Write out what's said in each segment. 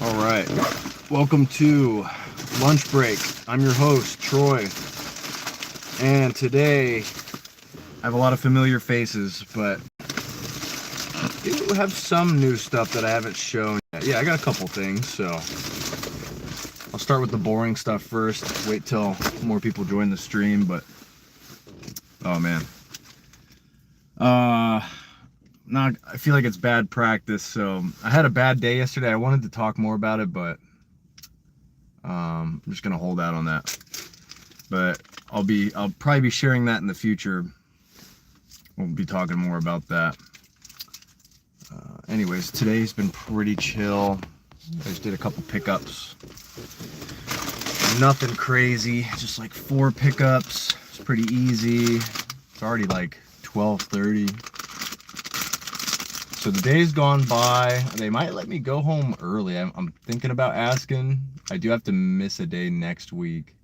All right, welcome to Lunch Break. I'm your host, Troy, and today I have a lot of familiar faces, but I do have some new stuff that I haven't shown yet. Yeah, I got a couple things, so I'll start with the boring stuff first, wait till more people join the stream, but oh man. I feel like it's bad practice, so I had a bad day yesterday. I wanted to talk more about it, but I'm just gonna hold out on that. But I'll probably be sharing that in the future. We'll be talking more about that. Anyways, today's been pretty chill. I just did a couple pickups. Nothing crazy, just like 4 pickups. It's pretty easy. It's already like 12:30. So the day's gone by. They might let me go home early. I'm thinking about asking. I do have to miss a day next week.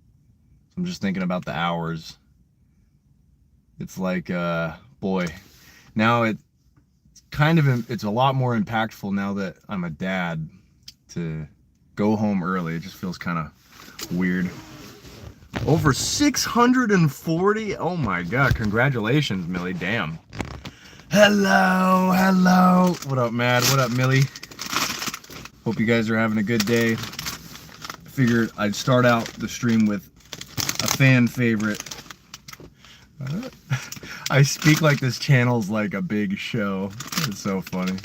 So I'm just thinking about the hours. It's like, boy, now it's a lot more impactful now that I'm a dad to go home early. It just feels kind of weird. Over 640. Oh my God. Congratulations, Millie. Damn. Hello. What up, Mad? What up, Millie? Hope you guys are having a good day. I figured I'd start out the stream with a fan favorite. I speak like this channel's like a big show. It's so funny.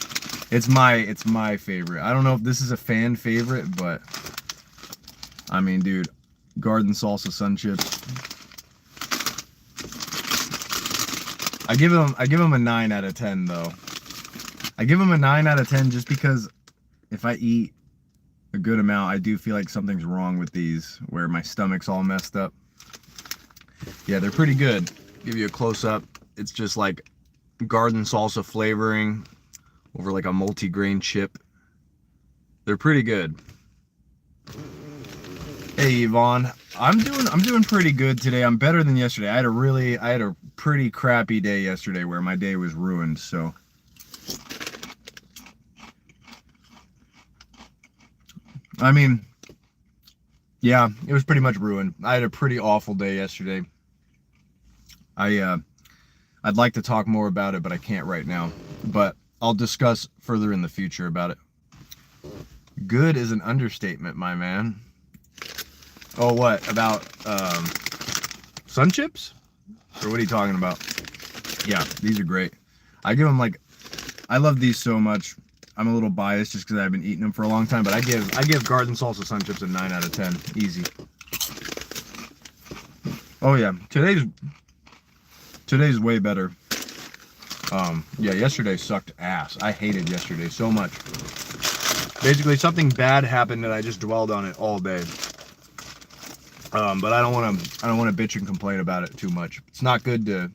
It's my favorite. I don't know if this is a fan favorite, but I mean, dude, garden salsa sun chips. I give them a 9 out of 10 though. I give them a 9 out of 10 just because if I eat a good amount, I do feel like something's wrong with these, where my stomach's all messed up. Yeah, they're pretty good. Give you a close up. It's just like garden salsa flavoring over like a multi-grain chip. They're pretty good. Hey Yvonne, I'm doing pretty good today. I'm better than yesterday. I had a pretty crappy day yesterday where my day was ruined, so I mean, yeah, it was pretty much ruined. I had a pretty awful day yesterday. I'd like to talk more about it, but I can't right now. But I'll discuss further in the future about it. Good is an understatement, my man. Oh, what? About sun chips? Or what are you talking about? Yeah, these are great. I love these so much. I'm a little biased just because I've been eating them for a long time, but I give garden salsa sun chips a 9 out of 10. Easy. Oh yeah, today's way better. Yeah, yesterday sucked ass. I hated yesterday so much. Basically, something bad happened and I just dwelled on it all day. But I don't want to bitch and complain about it too much. It's not good to.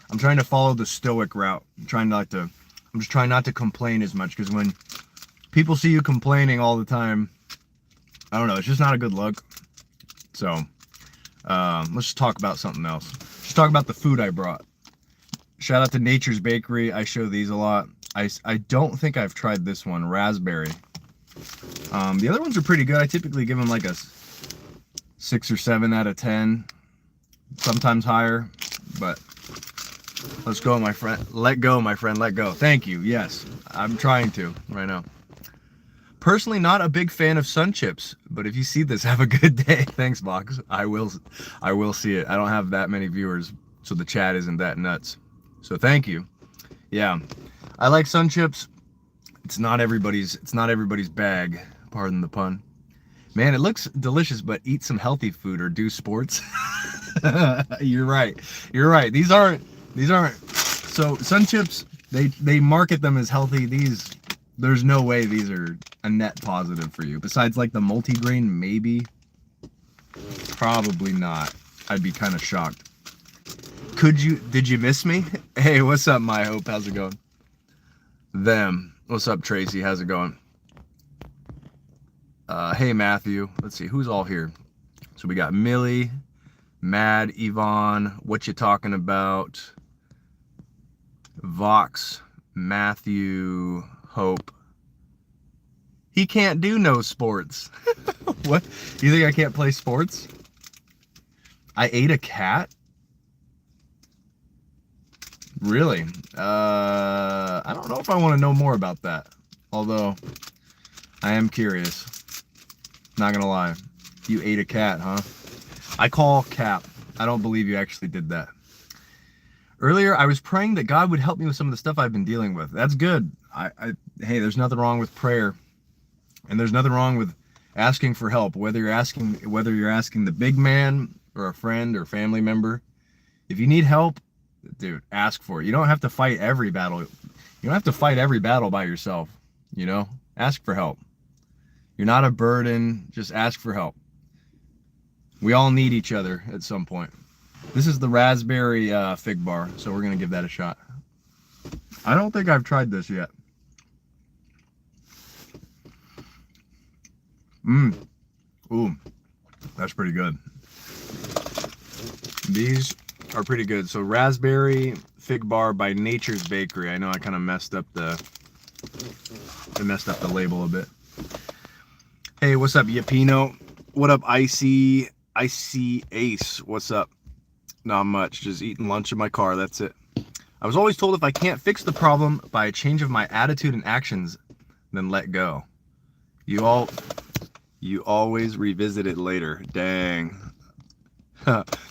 I'm trying to follow the stoic route. I'm just trying not to complain as much, because when people see you complaining all the time, I don't know. It's just not a good look. So let's just talk about something else. Just talk about the food I brought. Shout out to Nature's Bakery. I show these a lot. I don't think I've tried this one, raspberry. The other ones are pretty good. I typically give them like a 6 or 7 out of 10, sometimes higher, but let's go, my friend. Let go, my friend, let go. Thank you. Yes, I'm trying to right now. Personally, not a big fan of sun chips, but if you see this, have a good day. Thanks, Vox. I will see it. I don't have that many viewers, so the chat isn't that nuts. So thank you. Yeah, I like sun chips. It's not everybody's bag, pardon the pun. Man, it looks delicious, but eat some healthy food or do sports. You're right. These aren't. So sun chips, they market them as healthy. There's no way these are a net positive for you. Besides like the multi-grain, maybe. Probably not. I'd be kind of shocked. Did you miss me? Hey, what's up, My Hope? How's it going? What's up, Tracy? How's it going? Hey, Matthew. Let's see, who's all here? So we got Millie, Mad, Yvonne, what you talking about? Vox, Matthew, Hope. He can't do no sports. What? You think I can't play sports? I ate a cat? Really? I don't know if I want to know more about that. Although, I am curious. Not gonna lie. You ate a cat, huh? I call cap. I don't believe you actually did that. Earlier, I was praying that God would help me with some of the stuff I've been dealing with. That's good. Hey, there's nothing wrong with prayer. And there's nothing wrong with asking for help, whether you're asking the big man or a friend or family member. If you need help, dude, ask for it. You don't have to fight every battle. You don't have to fight every battle by yourself, you know? Ask for help. You're not a burden, just ask for help. We all need each other at some point. This is the raspberry fig bar, so we're gonna give that a shot. I don't think I've tried this yet. Ooh, that's pretty good. These are pretty good. So raspberry fig bar by Nature's Bakery. I know I kind of messed up the label a bit. Hey, what's up, Yapino? What up, Icy Ace? What's up? Not much. Just eating lunch in my car. That's it. I was always told if I can't fix the problem by a change of my attitude and actions, then let go. You always revisit it later. Dang.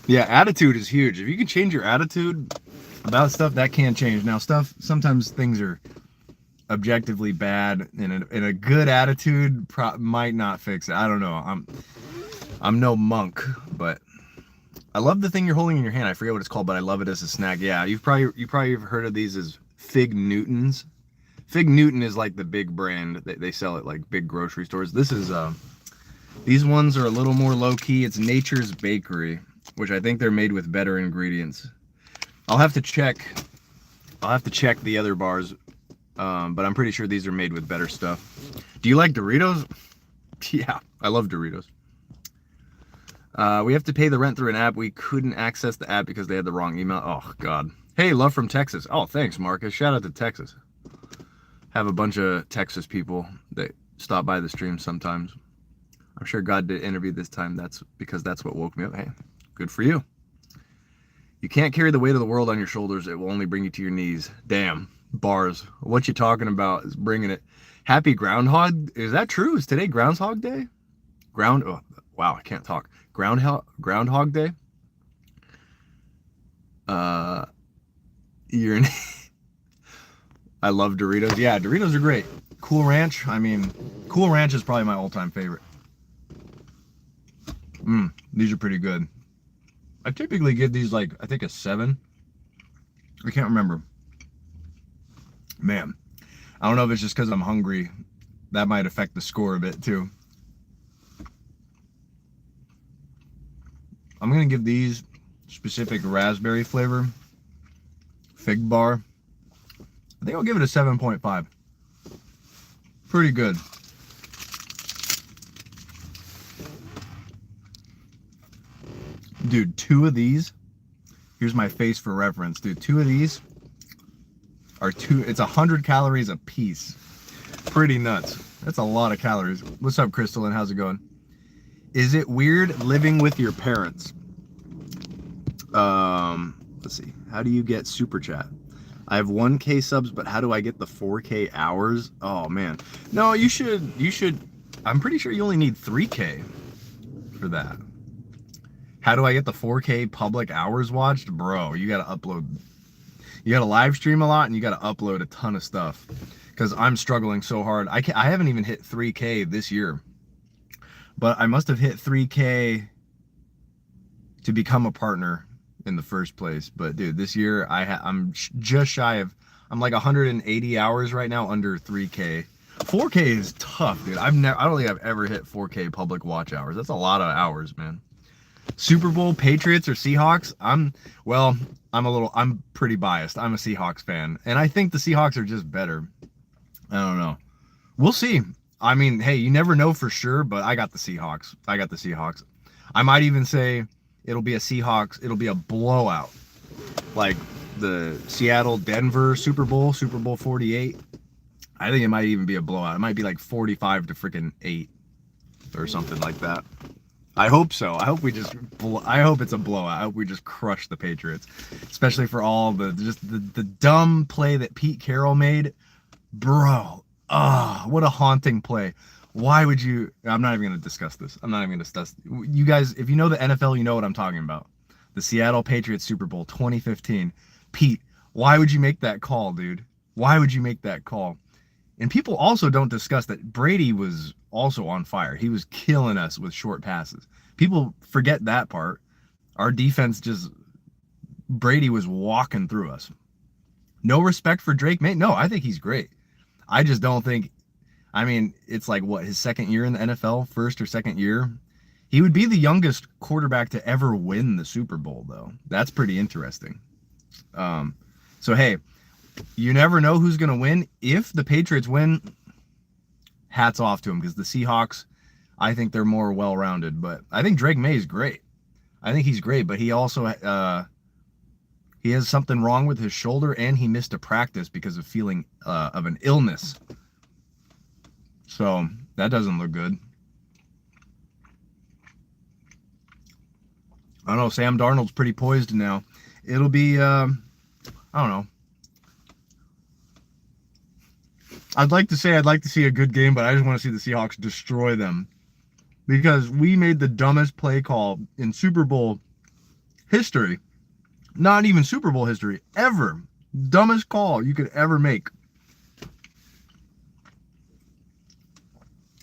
Yeah, attitude is huge. If you can change your attitude about stuff, that can change. Now, sometimes things are objectively bad, and a good attitude might not fix it. I don't know. I'm no monk, but I love the thing you're holding in your hand. I forget what it's called, but I love it as a snack. Yeah, you probably heard of these as Fig Newtons. Fig Newton is like the big brand. They sell at like big grocery stores. This is these ones are a little more low-key. It's Nature's Bakery, which I think they're made with better ingredients. I'll have to check the other bars, but I'm pretty sure these are made with better stuff. Do you like Doritos? Yeah, I love Doritos. We have to pay the rent through an app. We couldn't access the app because they had the wrong email. Oh, God. Hey, love from Texas. Oh, thanks, Marcus. Shout out to Texas. Have a bunch of Texas people that stop by the stream sometimes. I'm sure God did interview this time. That's because that's what woke me up. Hey, good for you. You can't carry the weight of the world on your shoulders. It will only bring you to your knees. Damn. Bars. What you talking about is bringing it. Happy Groundhog. Is that true? Is today Groundhog Day? Oh, wow, I can't talk. Groundhog Day? You're I love Doritos. Yeah, Doritos are great. Cool Ranch. I mean, Cool Ranch is probably my all-time favorite. These are pretty good. I typically give these like, I think a 7. I can't remember. Man, I don't know if it's just because I'm hungry. That might affect the score a bit too. I'm gonna give these specific raspberry flavor fig bar, I think I'll give it a 7.5. Pretty good. Dude, 2 of these, here's my face for reference, dude. 2 of these are it's 100 calories a piece. Pretty nuts. That's a lot of calories. What's up, Crystal, and how's it going? Is it weird living with your parents? Let's see. How do you get super chat? I have 1K subs, but how do I get the 4K hours? Oh man. No, you should, I'm pretty sure you only need 3K for that. How do I get the 4K public hours watched? Bro, you gotta upload, you gotta live stream a lot and you gotta upload a ton of stuff. Cause I'm struggling so hard. I haven't even hit 3K this year, but I must have hit 3K to become a partner in the first place. But dude, this year I'm just shy of, I'm like 180 hours right now, under 3K. 4K is tough, dude. I don't think I've ever hit 4K public watch hours. That's a lot of hours, man. Super Bowl, Patriots or Seahawks? I'm pretty biased. I'm a Seahawks fan, and I think the Seahawks are just better. I don't know. We'll see. I mean, hey, you never know for sure, but I got the Seahawks. I might even say it'll be a blowout. Like the Seattle-Denver Super Bowl 48. I think it might even be a blowout. It might be like 45 to freaking 8 or something like that. I hope so. I hope it's a blowout. I hope we just crush the Patriots, especially for all the dumb play that Pete Carroll made, bro. What a haunting play. Why would you? I'm not even going to discuss this. I'm not even going to discuss. You guys, if you know the NFL, you know what I'm talking about. The Seattle Patriots Super Bowl 2015. Pete, why would you make that call, dude? Why would you make that call? And people also don't discuss that Brady was also on fire. He was killing us with short passes. People forget that part. Our defense Brady was walking through us. No respect for Drake May. No, I think he's great. I just don't think, it's like what, his second year in the NFL, first or second year. He would be the youngest quarterback to ever win the Super Bowl, though. That's pretty interesting. So, hey, you never know who's going to win. If the Patriots win, hats off to them, because the Seahawks, I think they're more well-rounded. But I think Drake May is great. I think he's great, but he also he has something wrong with his shoulder, and he missed a practice because of feeling of an illness. So that doesn't look good. I don't know. Sam Darnold's pretty poised now. It'll be, I don't know. I'd like to see a good game, but I just want to see the Seahawks destroy them, because we made the dumbest play call in Super Bowl history. Not even Super Bowl history, ever. Dumbest call you could ever make.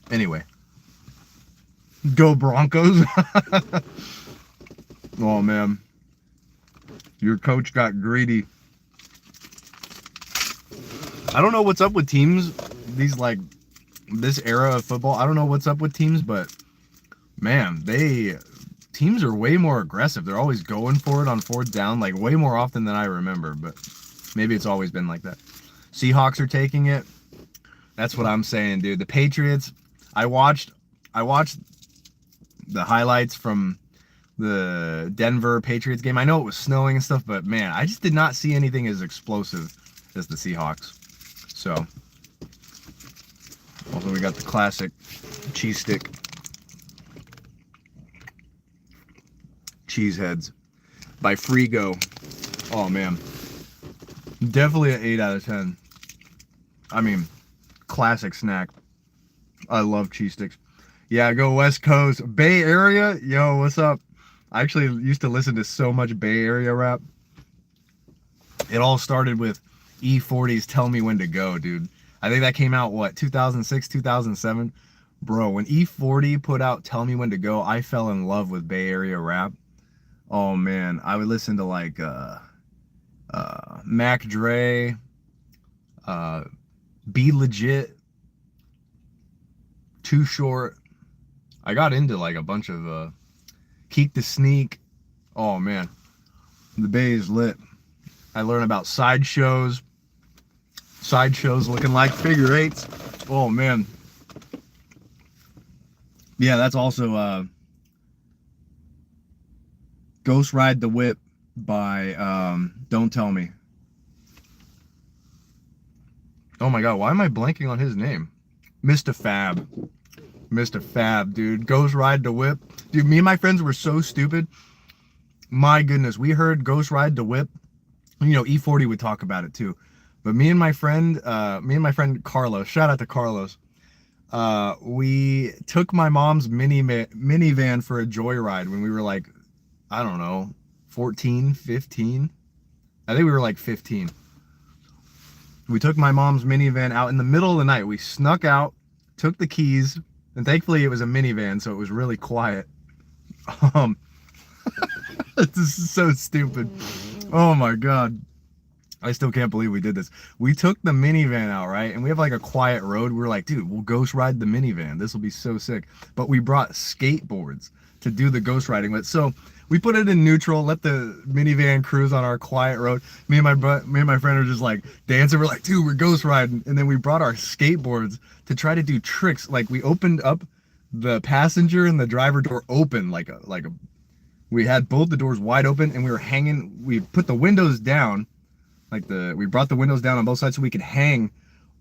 Anyway. Go Broncos. Oh, man. Your coach got greedy. I don't know what's up with teams, this era of football. I don't know what's up with teams, but man, teams are way more aggressive. They're always going for it on fourth down, like way more often than I remember, but maybe it's always been like that. Seahawks are taking it. That's what I'm saying, dude. The Patriots, I watched the highlights from the Denver Patriots game. I know it was snowing and stuff, but man, I just did not see anything as explosive as the Seahawks. So, also we got the classic cheese stick. Cheese heads by Frigo. Oh man. Definitely an 8 out of 10. Classic snack. I love cheese sticks. Yeah, go West Coast. Bay Area? Yo, what's up? I actually used to listen to so much Bay Area rap. It all started with E40's Tell Me When to Go, dude. I think that came out, 2006, 2007? Bro, when E40 put out Tell Me When to Go, I fell in love with Bay Area rap. Oh, man. I would listen to, Mac Dre, Be Legit, Too Short. I got into, a bunch of, Keek the Sneak. Oh, man. The Bay is lit. I learned about sideshows looking like figure eights. Oh man. Yeah, that's also Ghost Ride the Whip by Don't Tell Me. Oh my god, why am I blanking on his name? Mr. Fab. Mr. Fab, dude. Ghost Ride the Whip. Dude, me and my friends were so stupid. My goodness, we heard Ghost Ride the Whip. E40 would talk about it too. But me and my friend Carlos, shout out to Carlos, we took my mom's minivan for a joyride when we were I don't know, 14, 15. I think we were 15. We took my mom's minivan out in the middle of the night. We snuck out, took the keys, and thankfully it was a minivan, so it was really quiet. This is so stupid. Oh my god. I still can't believe we did this. We took the minivan out, right? And we have a quiet road. We were like, dude, we'll ghost ride the minivan. This will be so sick. But we brought skateboards to do the ghost riding with. So we put it in neutral, let the minivan cruise on our quiet road. Me and my friend are just dancing. We're like, dude, we're ghost riding. And then we brought our skateboards to try to do tricks. We opened up the passenger and the driver door open we had both the doors wide open, and we put the windows down, we brought the windows down on both sides so we could hang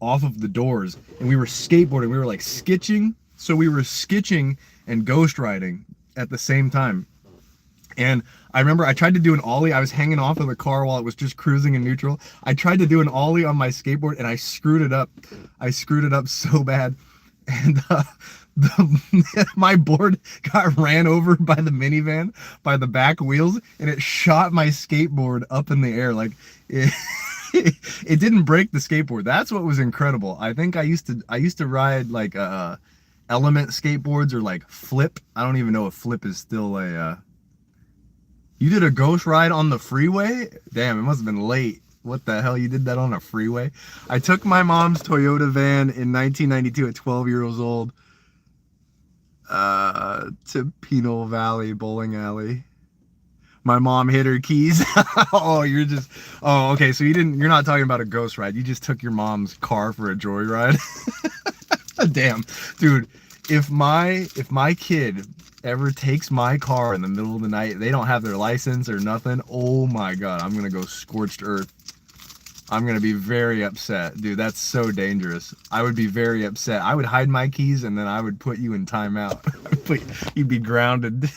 off of the doors, and we were skateboarding. We were like skitching. So we were skitching and ghost riding at the same time. And I remember I tried to do an ollie. I was hanging off of the car while it was just cruising in neutral. I tried to do an ollie on my skateboard and I screwed it up. I screwed it up so bad. And my board got ran over by the minivan, by the back wheels, and it shot my skateboard up in the air. Like it didn't break the skateboard. That's what was incredible. I think I used to ride like Element skateboards or like Flip. I don't even know if Flip is still a You did a ghost ride on the freeway? Damn, it must have been late. What the hell? You did that on a freeway? I took my mom's Toyota van in 1992 at 12 years old to Pinole Valley Bowling Alley. My mom hid her keys. Oh, okay. So you're not talking about a ghost ride. You just took your mom's car for a joyride. Damn, dude. If my kid ever takes my car in the middle of the night, they don't have their license or nothing, oh my god, I'm gonna go scorched earth. I'm gonna be very upset. Dude, that's so dangerous. I would be very upset. I would hide my keys and then I would put you in timeout. You'd be grounded.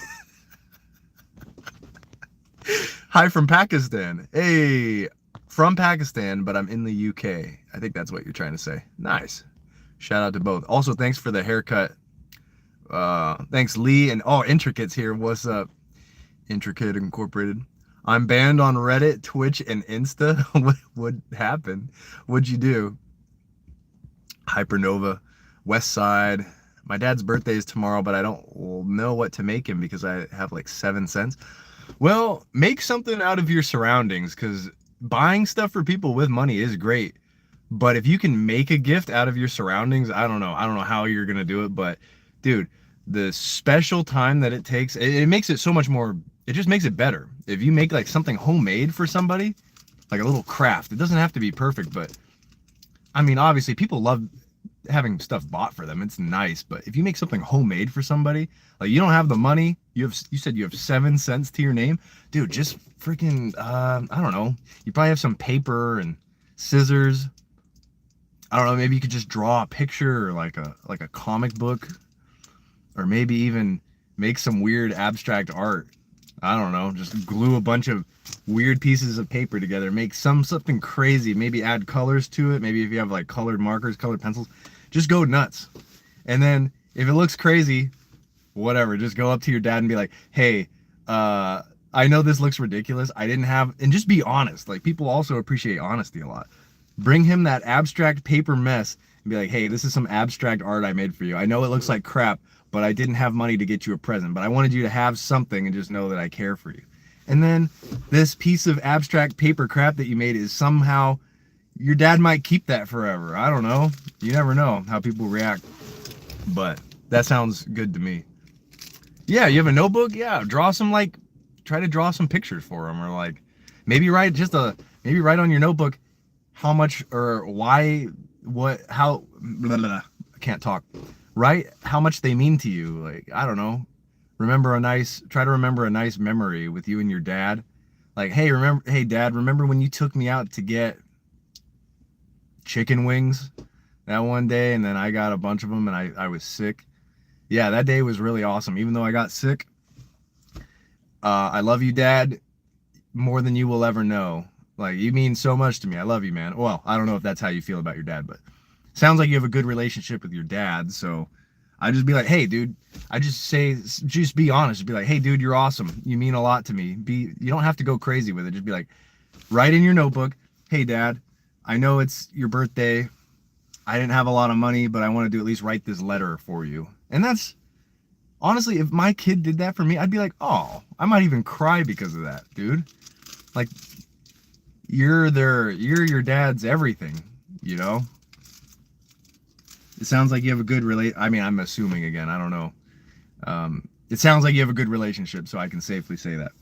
Hi from Pakistan. Hey, from Pakistan, but I'm in the UK. I think that's what you're trying to say. Nice. Shout out to both. Also, thanks for the haircut. Thanks, Lee. And Intricate's here. What's up? Intricate Incorporated. I'm banned on Reddit, Twitch, and Insta. What happened? What'd you do? Hypernova, West Side. My dad's birthday is tomorrow, but I don't know what to make him because I have like 7 cents. Well, make something out of your surroundings, because buying stuff for people with money is great. But if you can make a gift out of your surroundings, I don't know how you're gonna do it, but dude, the special time that it takes, it makes it so much more, it just makes it better. If you make like something homemade for somebody, like a little craft, it doesn't have to be perfect, but I mean, obviously people love having stuff bought for them. It's nice, but if you make something homemade for somebody, like you don't have the money, you said you have 7 cents to your name, dude, just freaking, I don't know, you probably have some paper and scissors. I don't know, maybe you could just draw a picture or like a comic book, or maybe even make some weird abstract art. I don't know, just glue a bunch of weird pieces of paper together, make something crazy, maybe add colors to it. Maybe if you have like colored markers, colored pencils, just go nuts. And then if it looks crazy, whatever, just go up to your dad and be like, hey, I know this looks ridiculous. I didn't have, and just be honest. Like, people also appreciate honesty a lot. Bring him that abstract paper mess and be like, hey, this is some abstract art I made for you. I know it looks like crap, but I didn't have money to get you a present, but I wanted you to have something and just know that I care for you. And then this piece of abstract paper crap that you made is somehow, your dad might keep that forever. I don't know. You never know how people react, but that sounds good to me. Yeah, you have a notebook? Yeah, try to draw some pictures for him, or like maybe write on your notebook how much or why, how, blah, blah, blah. I can't talk. Write how much they mean to you. Like, I don't know. Try to remember a nice memory with you and your dad. Like, hey, Dad, remember when you took me out to get chicken wings that one day, and then I got a bunch of them and I was sick? Yeah, that day was really awesome. Even though I got sick, I love you, Dad, more than you will ever know. Like, you mean so much to me. I love you, man. Well, I don't know if that's how you feel about your dad, but sounds like you have a good relationship with your dad. So I just be like, hey, dude, just be honest. Just be like, hey, dude, you're awesome. You mean a lot to me. You don't have to go crazy with it. Just be like, write in your notebook, hey, Dad, I know it's your birthday. I didn't have a lot of money, but I wanted to at least write this letter for you. And that's, honestly, if my kid did that for me, I'd be like, oh, I might even cry because of that, dude. Like, you're your dad's everything, you know? It sounds like you have a good I mean, I'm assuming again, I don't know. It sounds like you have a good relationship, so I can safely say that.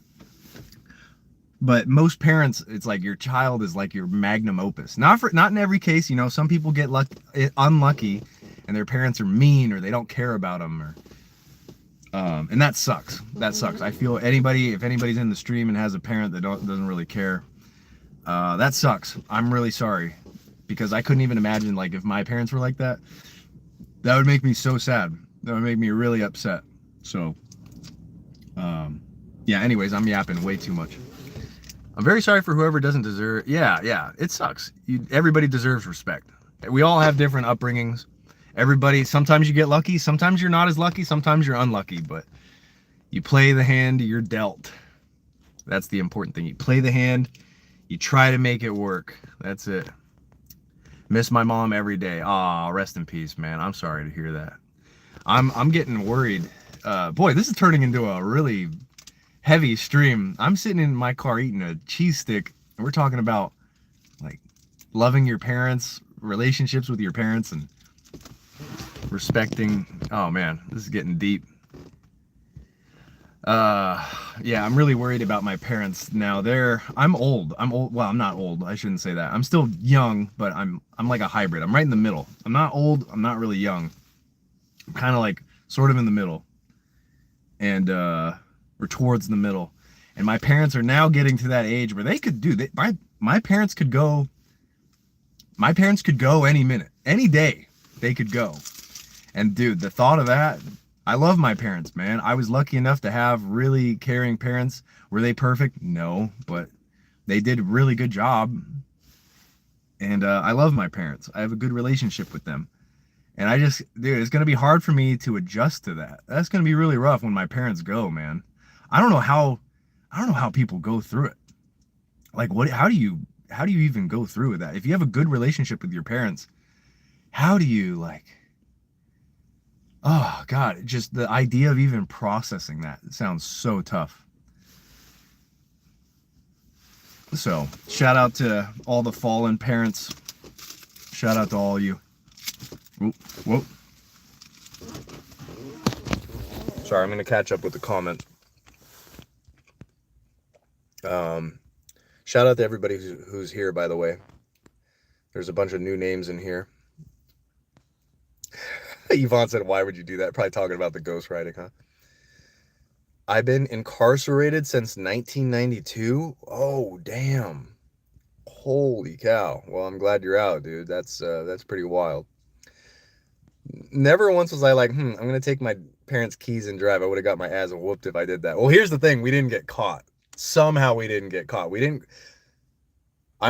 But most parents, it's like your child is like your magnum opus. Not in every case, you know, some people get unlucky and their parents are mean or they don't care about them, or and that sucks. That sucks. I feel if anybody's in the stream and has a parent that doesn't really care, that sucks. I'm really sorry. because I couldn't even imagine, like, if my parents were like that. That would make me so sad. That would make me really upset. So, yeah, anyways, I'm yapping way too much. I'm very sorry for whoever doesn't deserve. Yeah, it sucks. Everybody deserves respect. We all have different upbringings. Everybody, sometimes you get lucky, sometimes you're not as lucky, sometimes you're unlucky, but you play the hand you're dealt. That's the important thing. You play the hand, you try to make it work. That's it. Miss my mom every day. Aw, rest in peace, man. I'm sorry to hear that. I'm getting worried. Boy, this is turning into a really heavy stream. I'm sitting in my car eating a cheese stick, and we're talking about, like, loving your parents, relationships with your parents, and respecting. Oh man, this is getting deep. Yeah, I'm really worried about my parents now. I'm old. Well, I'm not old. I shouldn't say that. I'm still young, but I'm like a hybrid. I'm right in the middle. I'm not old. I'm not really young. I'm kind of like sort of in the middle. And we're towards the middle. And my parents are now getting to that age where they could do that. My parents could go. My parents could go any minute, any day. They could go. And dude, the thought of that. I love my parents, man. I was lucky enough to have really caring parents. Were they perfect? No, but they did a really good job. And I love my parents. I have a good relationship with them. And dude, it's going to be hard for me to adjust to that. That's going to be really rough when my parents go, man. I don't know how people go through it. Like, how do you even go through with that? If you have a good relationship with your parents, how do you, like, oh God, just the idea of even processing that sounds so tough. So, shout out to all the fallen parents. Shout out to all of you. Whoa. Sorry, I'm going to catch up with the comments. Shout out to everybody who's here, by the way. There's a bunch of new names in here. Yvonne said, why would you do that? Probably talking about the ghostwriting, huh? I've been incarcerated since 1992. Oh, damn. Holy cow. Well, I'm glad you're out, dude. That's pretty wild. Never once was I like, I'm going to take my parents' keys and drive. I would have got my ass whooped if I did that. Well, here's the thing. We didn't get caught. Somehow we didn't get caught. I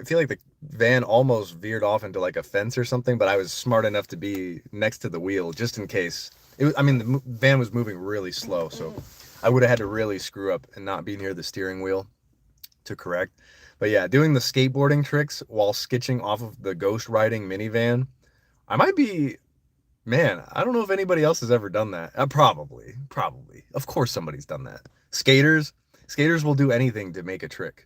feel like the van almost veered off into like a fence or something, but I was smart enough to be next to the wheel just in case. The van was moving really slow, so I would have had to really screw up and not be near the steering wheel to correct. But yeah, doing the skateboarding tricks while sketching off of the ghost riding minivan, I might be, man, I don't know if anybody else has ever done that. Probably. Of course somebody's done that. Skaters will do anything to make a trick.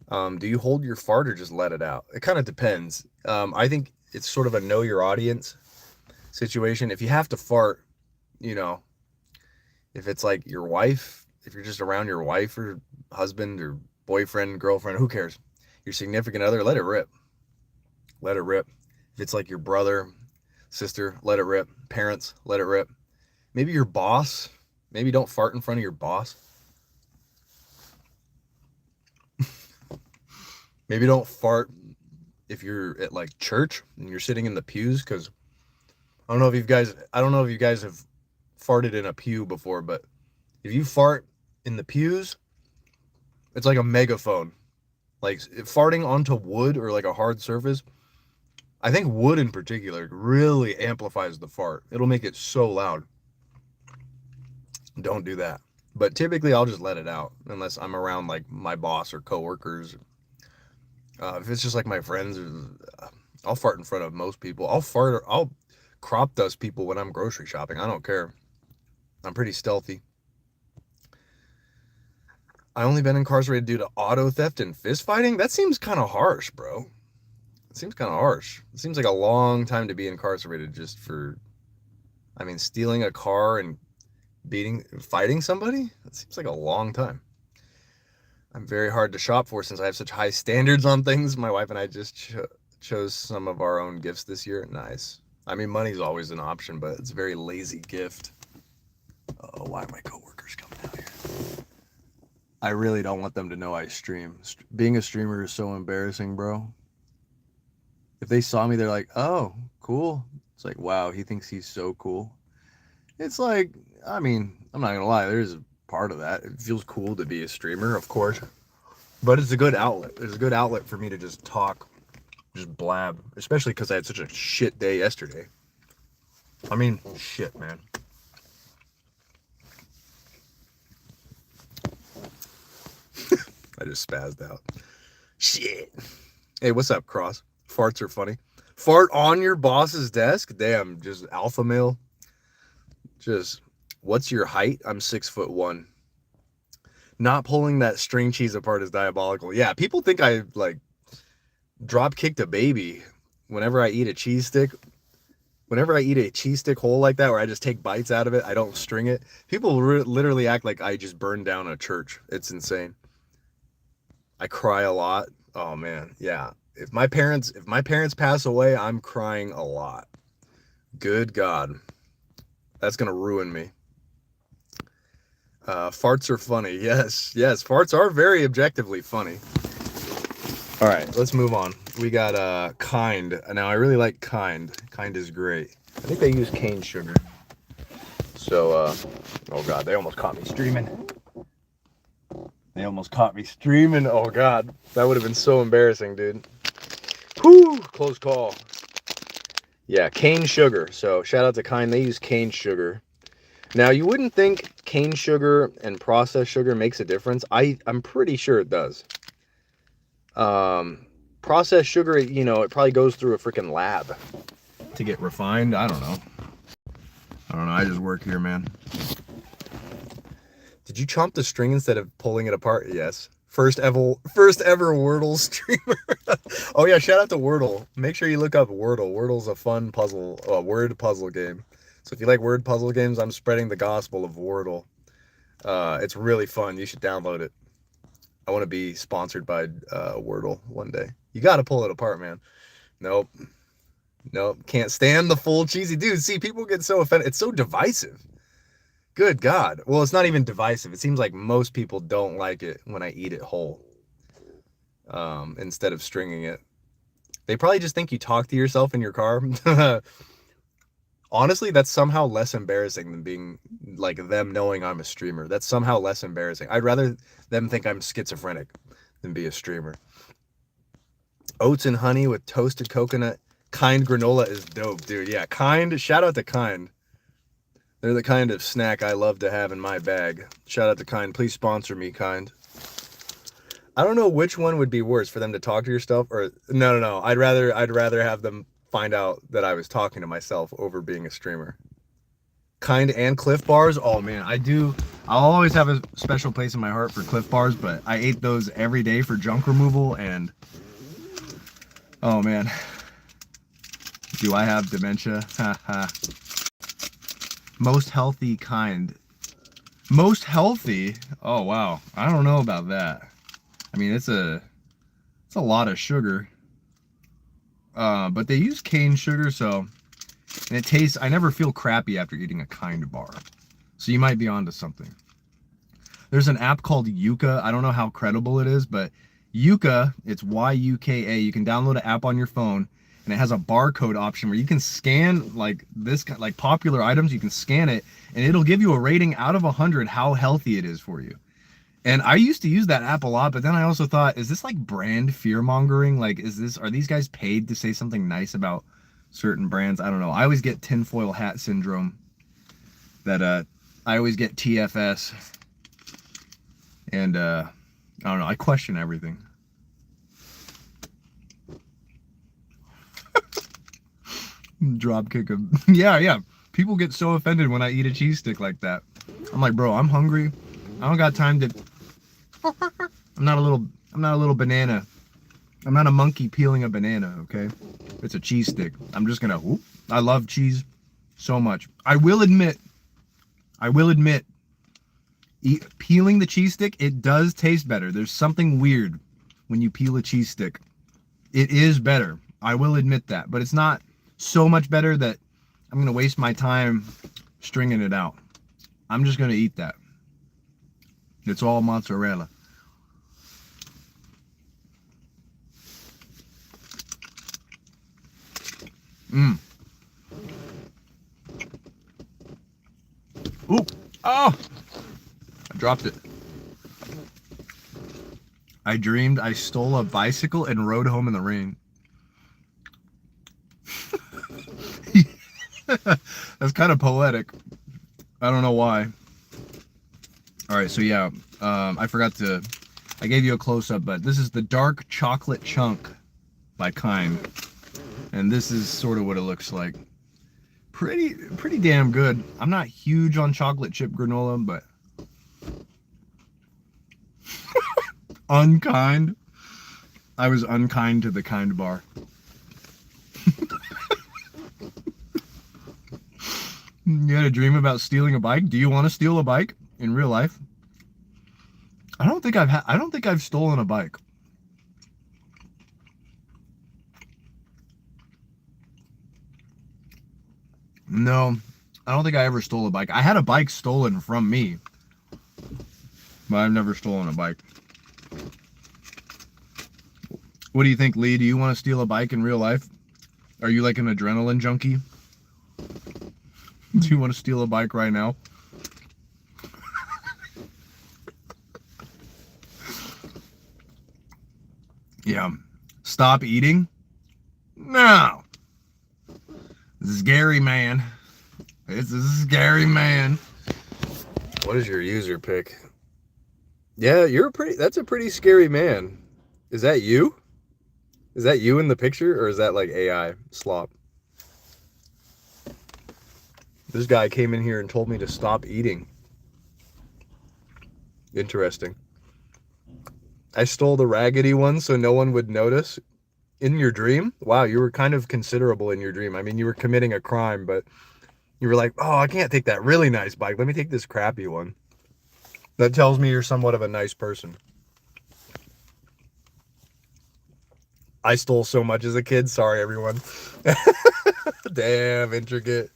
Do you hold your fart or just let it out? It kind of depends. I think it's sort of a know your audience situation. If you have to fart, if it's like your wife, if you're just around your wife or husband or boyfriend, girlfriend, who cares? Your significant other, let it rip. Let it rip. If it's like your brother, sister, let it rip. Parents, let it rip. Maybe your boss, maybe don't fart in front of your boss. Maybe don't fart if you're at like church and you're sitting in the pews, because I don't know if you guys have farted in a pew before, but if you fart in the pews, it's like a megaphone. Like farting onto wood or like a hard surface, I think wood in particular really amplifies the fart. It'll make it so loud. Don't do that. But typically I'll just let it out unless I'm around like my boss or coworkers. If it's just like my friends, I'll fart in front of most people. I'll crop dust people when I'm grocery shopping. I don't care. I'm pretty stealthy. I only been incarcerated due to auto theft and fist fighting. That seems kind of harsh, bro. It seems kind of harsh. It seems like a long time to be incarcerated just for, stealing a car and fighting somebody. That seems like a long time. I'm very hard to shop for since I have such high standards on things. My wife and I just chose some of our own gifts this year. Nice. Money's always an option, but it's a very lazy gift. Oh, why are my coworkers coming out here? I really don't want them to know I stream. Being a streamer is so embarrassing, bro. If they saw me, they're like, oh, cool. It's like, wow, he thinks he's so cool. It's like, I mean, I'm not going to lie. There's a part of that. It feels cool to be a streamer, of course. But it's a good outlet. It's a good outlet for me to just talk, just blab. Especially because I had such a shit day yesterday. I mean, shit, man. I just spazzed out. Shit. Hey, what's up, Cross? Farts are funny. Fart on your boss's desk? Damn, just alpha male. Just, what's your height? I'm 6'1". Not pulling that string cheese apart is diabolical. Yeah, people think I, like, drop kicked a baby whenever I eat a cheese stick. Whenever I eat a cheese stick whole like that, where I just take bites out of it, I don't string it. People literally act like I just burned down a church. It's insane. I cry a lot. Oh man, yeah. If my parents pass away, I'm crying a lot. Good God, that's gonna ruin me. Farts are funny. Yes, farts are very objectively funny. All right, let's move on. We got Kind. Now I really like Kind. Kind is great. I think they use cane sugar. So, oh God, they almost caught me streaming. They almost caught me streaming. Oh God, that would have been so embarrassing, dude. Whew, close call. Yeah, cane sugar. So shout out to Kind. They use cane sugar. Now you wouldn't think cane sugar and processed sugar makes a difference. I'm pretty sure it does. Processed sugar, you know, it probably goes through a freaking lab to get refined. I don't know. I just work here, man. Did you chomp the string instead of pulling it apart? Yes. First ever Wordle streamer. Oh yeah, shout out to Wordle. Make sure you look up Wordle. Wordle's a fun puzzle, word puzzle game. So if you like word puzzle games, I'm spreading the gospel of Wordle. It's really fun. You should download it. I want to be sponsored by Wordle one day. You got to pull it apart, man. Nope. Can't stand the full cheesy. Dude, see, people get so offended. It's so divisive. Good God. Well, it's not even divisive. It seems like most people don't like it when I eat it whole. Instead of stringing it. They probably just think you talk to yourself in your car. Honestly, that's somehow less embarrassing than being like them knowing I'm a streamer. That's somehow less embarrassing. I'd rather them think I'm schizophrenic than be a streamer. Oats and honey with toasted coconut. Kind granola is dope, dude. Yeah, Kind. Shout out to Kind. They're the kind of snack I love to have in my bag. Shout out to Kind. Please sponsor me, Kind. I don't know which one would be worse, for them to talk to yourself or no. I'd rather have them find out that I was talking to myself over being a streamer. Kind and Cliff Bars. Oh man, I'll always have a special place in my heart for Cliff Bars, but I ate those every day for junk removal, and oh man, do I have dementia? Haha. Most healthy Kind. Most healthy? Oh wow, I don't know about that. I mean, it's a lot of sugar. But they use cane sugar, so, and it tastes, I never feel crappy after eating a Kind bar. So you might be onto something. There's an app called Yuka. I don't know how credible it is, but Yuka, it's Y-U-K-A. You can download an app on your phone, and it has a barcode option where you can scan like this, like popular items. You can scan it, and it'll give you a rating out of 100 how healthy it is for you. And I used to use that app a lot, but then I also thought, is this like brand fear mongering? Like, are these guys paid to say something nice about certain brands? I don't know. I always get tinfoil hat syndrome. That I always get TFS. And I don't know. I question everything. Dropkick of yeah. People get so offended when I eat a cheese stick like that. I'm like, bro, I'm hungry. I don't got time to. I'm not a little banana. I'm not a monkey peeling a banana, okay? It's a cheese stick. I'm just gonna, whoop. I love cheese so much. I will admit, peeling the cheese stick, it does taste better. There's something weird when you peel a cheese stick. It is better. I will admit that, but it's not so much better that I'm gonna waste my time stringing it out. I'm just gonna eat that. It's all mozzarella. Mm. Ooh. Oh! I dropped it. I dreamed I stole a bicycle and rode home in the rain. That's kind of poetic. I don't know why. All right, so yeah, I gave you a close-up, but this is the Dark Chocolate Chunk by Kind. And this is sort of what it looks like. Pretty damn good. I'm not huge on chocolate chip granola, but unkind. I was unkind to the Kind bar. You had a dream about stealing a bike? Do you want to steal a bike in real life? I don't think I've stolen a bike. No, I don't think I ever stole a bike. I had a bike stolen from me, but I've never stolen a bike. What do you think, Lee? Do you want to steal a bike in real life? Are you like an adrenaline junkie? Do you want to steal a bike right now? Yeah. Stop eating? No. This is Gary, man. This is Gary, man. What is your user pick? Yeah, that's a pretty scary man. Is that you? Is that you in the picture, or is that like AI slop? This guy came in here and told me to stop eating. Interesting. I stole the raggedy one so no one would notice. In your dream? Wow, you were kind of considerable in your dream. I mean, you were committing a crime, but you were like, oh, I can't take that really nice bike. Let me take this crappy one. That tells me you're somewhat of a nice person. I stole so much as a kid. Sorry, everyone. Damn, intricate.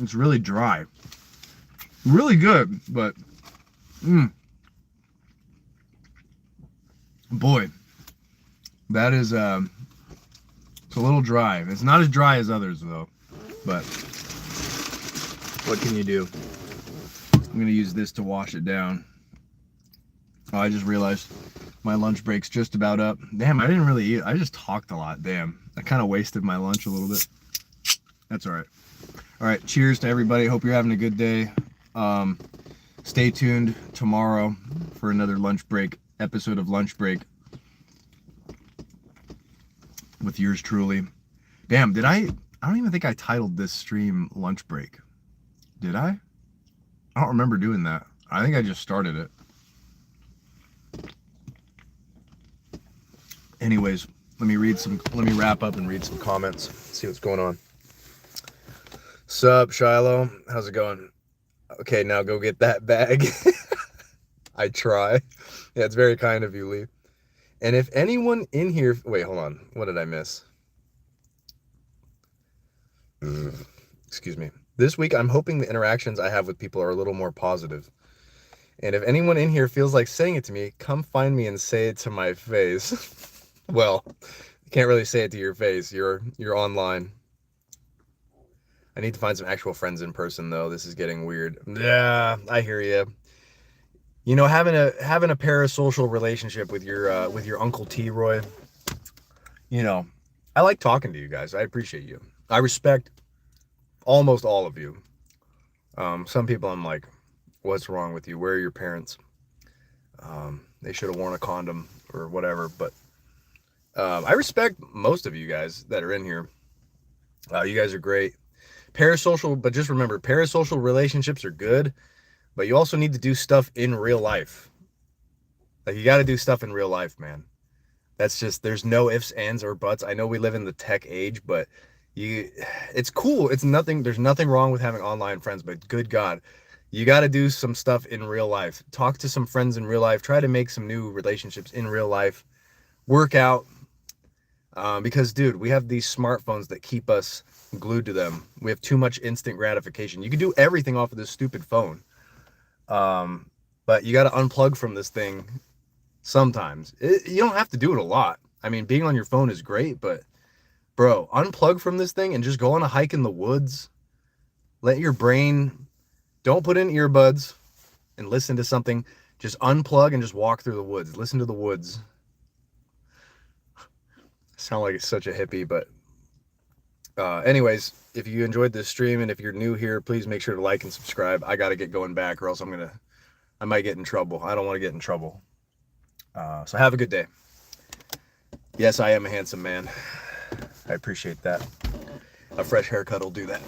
It's really dry. Really good, but boy, that is it's a little dry. It's not as dry as others though, but what can you do? I'm gonna use this to wash it down. Oh, I just realized my lunch break's just about up. Damn, I didn't really eat. I just talked a lot. Damn, I kind of wasted my lunch a little bit. That's all right. All right, cheers to everybody. Hope you're having a good day. Stay tuned tomorrow for another lunch break episode of Lunch Break with yours truly. Damn, I don't even think I titled this stream Lunch Break. Did I? I don't remember doing that. I think I just started it. Anyways, let me wrap up and read some comments. See what's going on. Sup, Shiloh? How's it going? Okay, now go get that bag. I try. Yeah, it's very kind of you, Lee. And if anyone in here... Wait, hold on. What did I miss? Excuse me. This week, I'm hoping the interactions I have with people are a little more positive. And if anyone in here feels like saying it to me, come find me and say it to my face. Well, you can't really say it to your face. You're online. I need to find some actual friends in person, though. This is getting weird. Yeah, I hear you. You know, having a parasocial relationship with your Uncle T, Roy. You know, I like talking to you guys. I appreciate you. I respect almost all of you. Some people I'm like, what's wrong with you? Where are your parents? They should have worn a condom or whatever. But I respect most of you guys that are in here. You guys are great. Parasocial, but just remember, parasocial relationships are good, but you also need to do stuff in real life. Like, you got to do stuff in real life, man. That's just, there's no ifs, ands, or buts. I know we live in the tech age, but it's cool. There's nothing wrong with having online friends, but good God, you got to do some stuff in real life. Talk to some friends in real life. Try to make some new relationships in real life. Work out. Because, dude, we have these smartphones that keep us glued to them. We have too much instant gratification. You can do everything off of this stupid phone. But you got to unplug from this thing sometimes. You don't have to do it a lot. I mean, being on your phone is great, but bro, unplug from this thing and just go on a hike in the woods. Let your brain, don't put in earbuds and listen to something. Just unplug and just walk through the woods. Listen to the woods. I sound like it's such a hippie, but anyways, if you enjoyed this stream and if you're new here, please make sure to like and subscribe. I got to get going back or else I might get in trouble. I don't want to get in trouble. So have a good day. Yes, I am a handsome man. I appreciate that. A fresh haircut will do that.